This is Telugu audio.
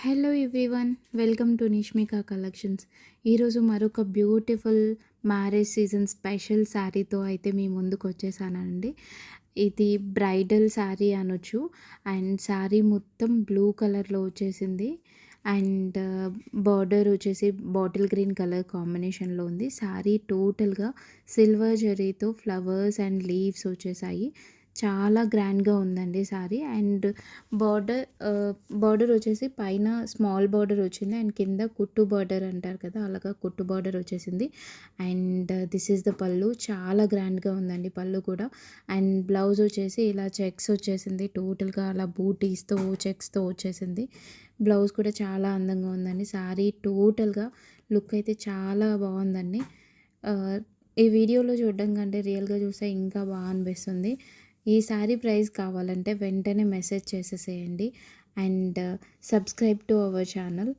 Hello everyone, welcome to Nishmika collections. ఈరోజు మరొక బ్యూటిఫుల్ మ్యారేజ్ సీజన్ స్పెషల్ శారీతో అయితే మీ ముందుకు వచ్చేసానండి. ఇది బ్రైడల్ శారీ అనొచ్చు. అండ్ శారీ మొత్తం బ్లూ కలర్లో వచ్చేసింది. అండ్ బార్డర్ వచ్చేసి బాటిల్ గ్రీన్ కలర్ కాంబినేషన్లో ఉంది. శారీ టోటల్గా సిల్వర్ జరీతో ఫ్లవర్స్ అండ్ లీవ్స్ వచ్చేసాయి. చాలా గ్రాండ్గా ఉందండి శారీ. అండ్ బార్డర్ బార్డర్ వచ్చేసి పైన స్మాల్ బార్డర్ వచ్చింది. అండ్ కింద కుట్టు బార్డర్ అంటారు కదా, అలాగా కుట్టు బార్డర్ వచ్చేసింది. అండ్ దిస్ ఈస్ ద పళ్ళు. చాలా గ్రాండ్గా ఉందండి పళ్ళు కూడా. అండ్ బ్లౌజ్ వచ్చేసి ఇలా చెక్స్ వచ్చేసింది. టోటల్గా అలా బూటీస్తో చెక్స్తో వచ్చేసింది. బ్లౌజ్ కూడా చాలా అందంగా ఉందండి. శారీ టోటల్గా లుక్ అయితే చాలా బాగుందండి. ఆ, ఈ వీడియోలో చూడడం కంటే రియల్గా చూస్తే ఇంకా బాగా అనిపిస్తుంది. ఈ శారీ ప్రైస్ కావాలంటే వెంటనే మెసేజ్ చేసేసేయండి. And subscribe to our channel.